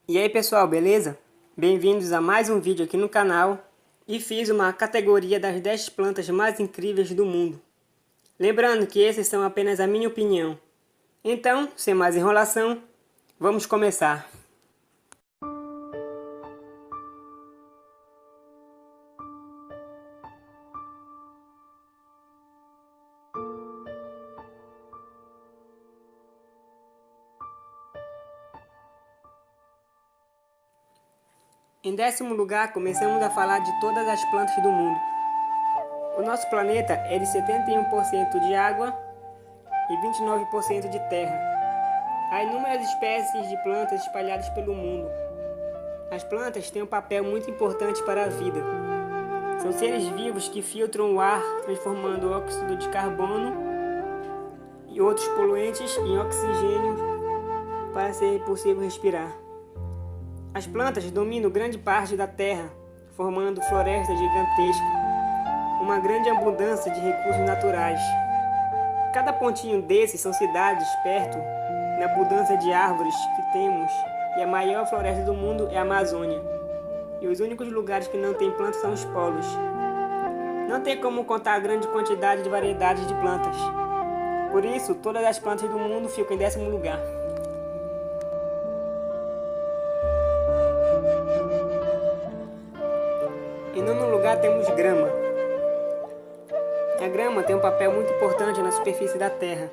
E aí pessoal, beleza? Bem-vindos a mais um vídeo aqui no canal e fiz uma categoria das 10 plantas mais incríveis do mundo. Lembrando que esses são apenas a minha opinião. Então, sem mais enrolação, vamos começar. Em 10º lugar, começamos a falar de todas as plantas do mundo. O nosso planeta é de 71% de água e 29% de terra. Há inúmeras espécies de plantas espalhadas pelo mundo. As plantas têm um papel muito importante para a vida. São seres vivos que filtram o ar, transformando o óxido de carbono e outros poluentes em oxigênio para ser possível respirar. As plantas dominam grande parte da terra, formando florestas gigantescas, uma grande abundância de recursos naturais. Cada pontinho desses são cidades perto da abundância de árvores que temos, e a maior floresta do mundo é a Amazônia. E os únicos lugares que não tem plantas são os polos. Não tem como contar a grande quantidade de variedades de plantas. Por isso, todas as plantas do mundo ficam em 10º lugar. Em 9º lugar temos grama. A grama tem um papel muito importante na superfície da terra.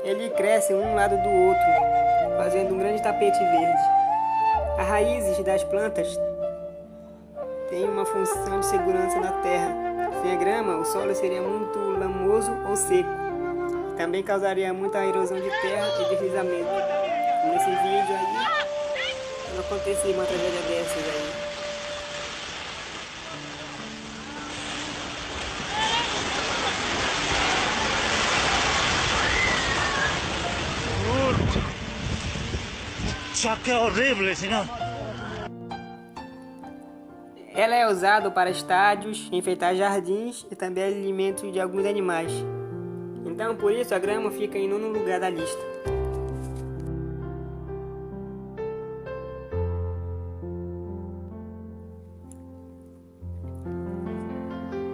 Ele cresce um lado do outro, fazendo um grande tapete verde. As raízes das plantas têm uma função de segurança na terra. Sem a grama, o solo seria muito lamoso ou seco. Também causaria muita erosão de terra e deslizamento. Nesse vídeo aí, não acontecia uma tragédia dessas aí. Que horrível, senhor. Ela é usada para estádios, enfeitar jardins e também alimento de alguns animais. Então, por isso, a grama fica em 9º lugar da lista.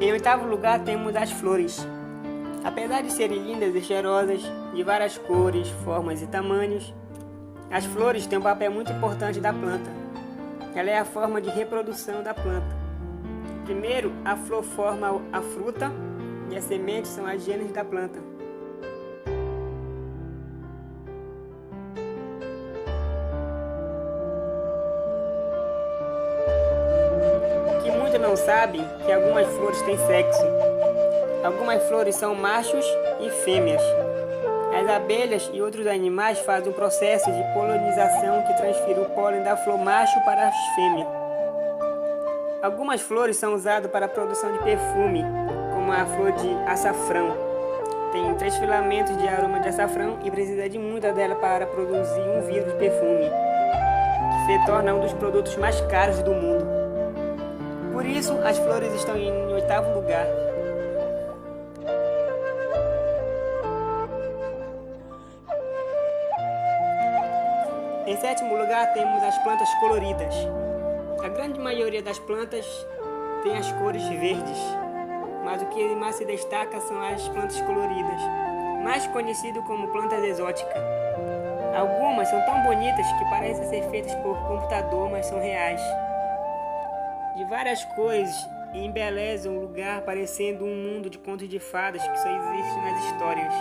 Em 8º lugar temos as flores. Apesar de serem lindas e cheirosas, de várias cores, formas e tamanhos, as flores têm um papel muito importante da planta. Ela é a forma de reprodução da planta. Primeiro, a flor forma a fruta e as sementes são as genes da planta. O que muitos não sabem é que algumas flores têm sexo. Algumas flores são machos e fêmeas. As abelhas e outros animais fazem um processo de polinização que transfere o pólen da flor macho para as fêmeas. Algumas flores são usadas para a produção de perfume, como a flor de açafrão. Tem 3 filamentos de aroma de açafrão e precisa de muita dela para produzir 1 vidro de perfume, que se torna um dos produtos mais caros do mundo. Por isso, as flores estão em 8º lugar. Em 7º lugar temos as plantas coloridas. A grande maioria das plantas tem as cores verdes, mas o que mais se destaca são as plantas coloridas, mais conhecido como plantas exóticas. Algumas são tão bonitas que parecem ser feitas por computador, mas são reais. De várias cores e embelezam o lugar parecendo um mundo de contos de fadas que só existe nas histórias.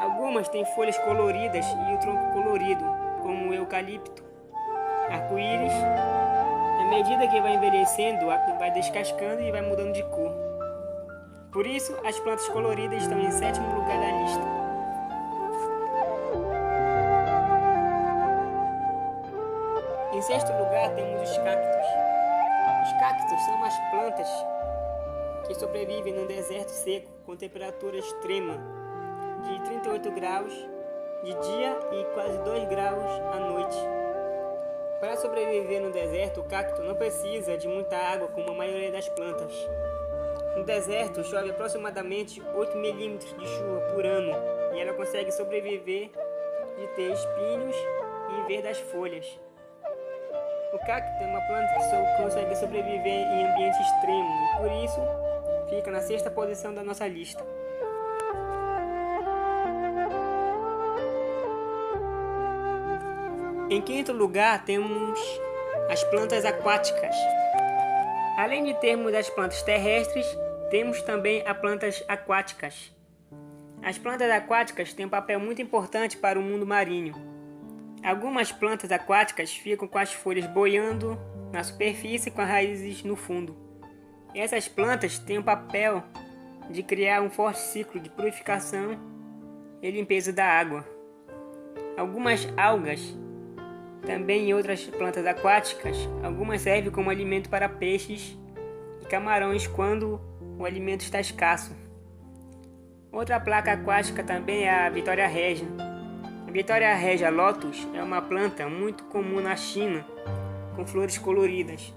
Algumas têm folhas coloridas e o tronco colorido, como o eucalipto, arco-íris. À medida que vai envelhecendo, vai descascando e vai mudando de cor. Por isso, as plantas coloridas estão em 7º lugar da lista. Em 6º lugar temos os cactos. Os cactos são umas plantas que sobrevivem no deserto seco com temperatura extrema de 38 graus de dia e quase 2 graus à noite. Para sobreviver no deserto, o cacto não precisa de muita água como a maioria das plantas. No deserto, chove aproximadamente 8 milímetros de chuva por ano e ela consegue sobreviver de ter espinhos e ver das folhas. O cacto é uma planta que só consegue sobreviver em ambiente extremo e por isso fica na sexta posição da nossa lista. Em quinto lugar temos as plantas aquáticas. Além de termos as plantas terrestres, temos também as plantas aquáticas. As plantas aquáticas têm um papel muito importante para o mundo marinho. Algumas plantas aquáticas ficam com as folhas boiando na superfície com as raízes no fundo. Essas plantas têm o papel de criar um forte ciclo de purificação e limpeza da água. Algumas algas, também em outras plantas aquáticas, algumas servem como alimento para peixes e camarões quando o alimento está escasso. Outra placa aquática também é a Vitória Regia. A Vitória Regia Lotus é uma planta muito comum na China, com flores coloridas.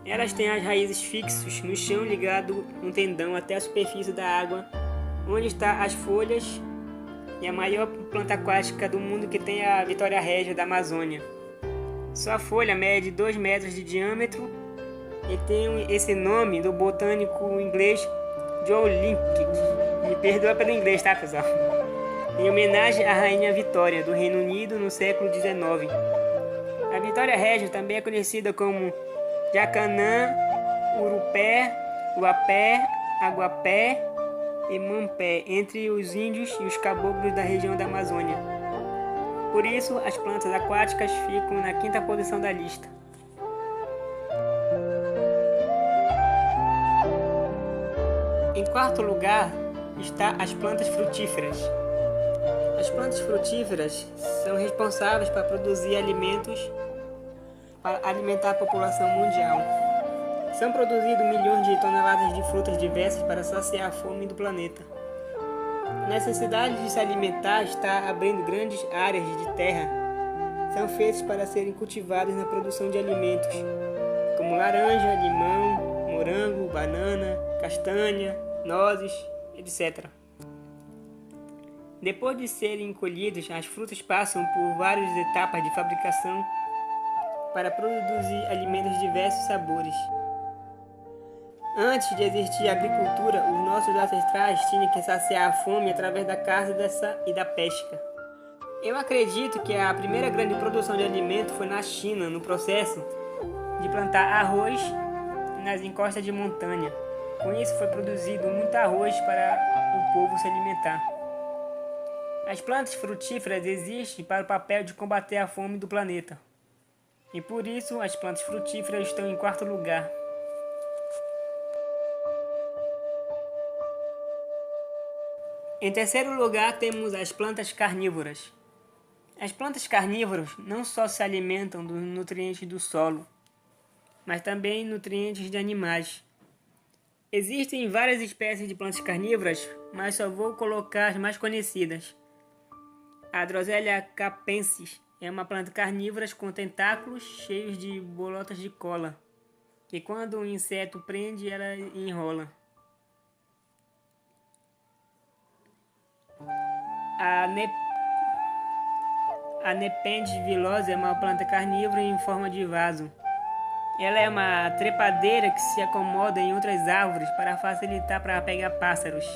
Elas têm as raízes fixas no chão ligado um tendão até a superfície da água, onde estão as folhas, e a maior planta aquática do mundo que tem a Vitória Regia da Amazônia. Sua folha mede 2 metros de diâmetro e tem esse nome do botânico inglês John Lipkin. Me perdoa pelo inglês, tá, pessoal? Em homenagem à Rainha Vitória, do Reino Unido, no século XIX. A Vitória Regia também é conhecida como Jacanã, Urupé, Uapé, Aguapé e Mampé, entre os índios e os caboclos da região da Amazônia. Por isso, as plantas aquáticas ficam na quinta posição da lista. Em quarto lugar está as plantas frutíferas. As plantas frutíferas são responsáveis por produzir alimentos para alimentar a população mundial. São produzidos milhões de toneladas de frutas diversas para saciar a fome do planeta. A necessidade de se alimentar está abrindo grandes áreas de terra. São feitas para serem cultivadas na produção de alimentos, como laranja, limão, morango, banana, castanha, nozes, etc. Depois de serem colhidas, as frutas passam por várias etapas de fabricação para produzir alimentos de diversos sabores. Antes de existir a agricultura, os nossos ancestrais tinham que saciar a fome através da caça e da pesca. Eu acredito que a primeira grande produção de alimento foi na China, no processo de plantar arroz nas encostas de montanha. Com isso foi produzido muito arroz para o povo se alimentar. As plantas frutíferas existem para o papel de combater a fome do planeta. E por isso as plantas frutíferas estão em quarto lugar. Em terceiro lugar temos as plantas carnívoras. As plantas carnívoras não só se alimentam dos nutrientes do solo, mas também nutrientes de animais. Existem várias espécies de plantas carnívoras, mas só vou colocar as mais conhecidas. A Drosera capensis é uma planta carnívora com tentáculos cheios de bolotas de cola, que quando o inseto prende, ela enrola. A Nepenthes villosa é uma planta carnívora em forma de vaso. Ela é uma trepadeira que se acomoda em outras árvores para facilitar para pegar pássaros.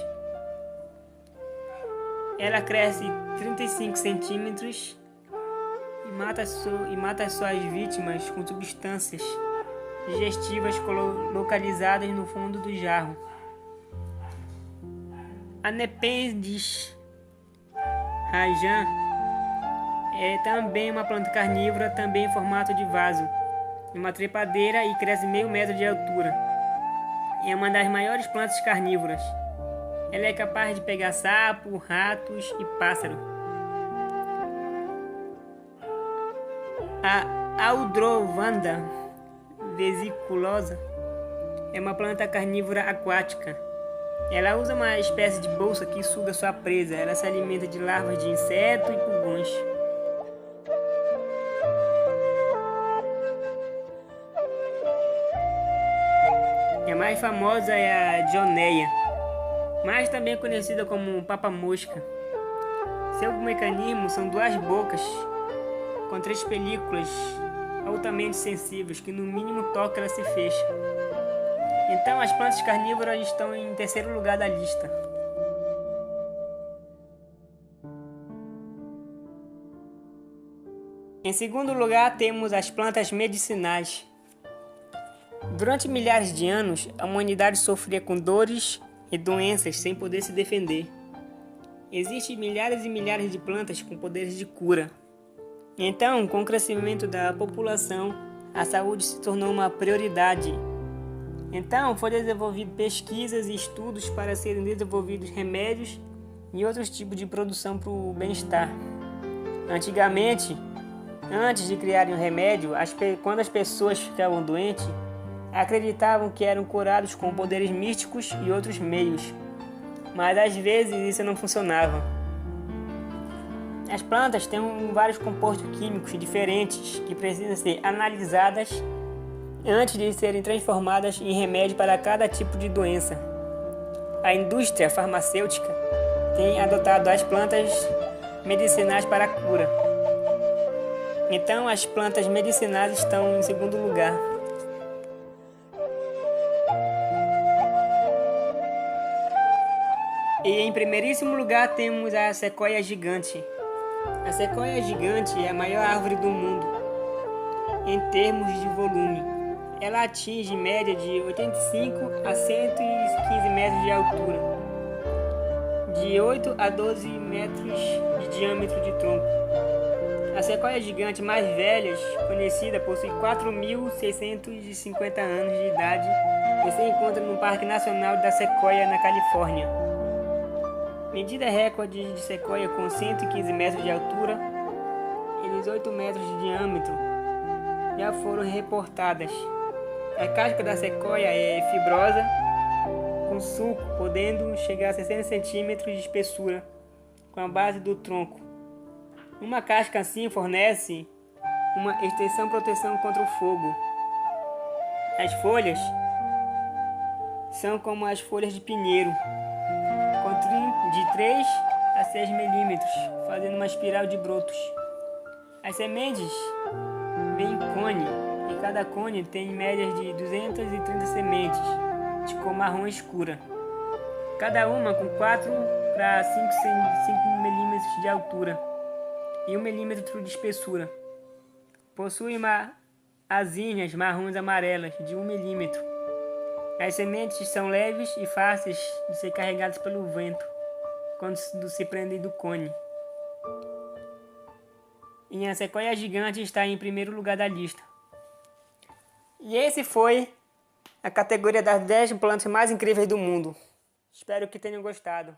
Ela cresce 35 centímetros e mata suas vítimas com substâncias digestivas localizadas no fundo do jarro. A Nepenthes rajan é também uma planta carnívora, também em formato de vaso. É uma trepadeira e cresce meio metro de altura. É uma das maiores plantas carnívoras. Ela é capaz de pegar sapo, ratos e pássaro. A Aldrovanda vesiculosa é uma planta carnívora aquática. Ela usa uma espécie de bolsa que suga sua presa. Ela se alimenta de larvas de inseto e pulgões. A mais famosa é a Dioneia, mas também conhecida como papa-mosca. Seu mecanismo são duas bocas com 3 películas altamente sensíveis, que no mínimo toca ela se fecha. Então as plantas carnívoras estão em terceiro lugar da lista. Em segundo lugar temos as plantas medicinais. Durante milhares de anos, a humanidade sofria com dores e doenças sem poder se defender. Existem milhares e milhares de plantas com poderes de cura. Então, com o crescimento da população, a saúde se tornou uma prioridade. Então, foram desenvolvidas pesquisas e estudos para serem desenvolvidos remédios e outros tipos de produção para o bem-estar. Antigamente, antes de criarem um remédio, quando as pessoas ficavam doentes, acreditavam que eram curados com poderes místicos e outros meios, mas às vezes isso não funcionava. As plantas têm vários compostos químicos diferentes que precisam ser analisadas antes de serem transformadas em remédio para cada tipo de doença. A indústria farmacêutica tem adotado as plantas medicinais para a cura. Então as plantas medicinais estão em segundo lugar. E em primeiríssimo lugar temos a sequoia gigante. A sequoia gigante é a maior árvore do mundo em termos de volume. Ela atinge média de 85 a 115 metros de altura, de 8 a 12 metros de diâmetro de tronco. A sequoia gigante mais velha conhecida possui 4.650 anos de idade e se encontra no Parque Nacional da Sequoia, na Califórnia. Medida recorde de sequoia com 115 metros de altura e 18 metros de diâmetro já foram reportadas. A casca da sequoia é fibrosa, com suco podendo chegar a 60 centímetros de espessura, com a base do tronco. Uma casca assim fornece uma extensão proteção contra o fogo. As folhas são como as folhas de pinheiro, de 3 a 6 milímetros, fazendo uma espiral de brotos. As sementes vêm em cone, e cada cone tem médias de 230 sementes, de cor marrom escura, cada uma com 4 para 5 milímetros de altura e 1 milímetro de espessura. Possui asinhas marrons amarelas de 1 milímetro. As sementes são leves e fáceis de ser carregadas pelo vento quando se prendem do cone. E a sequoia gigante está em primeiro lugar da lista. E esse foi a categoria das 10 plantas mais incríveis do mundo. Espero que tenham gostado.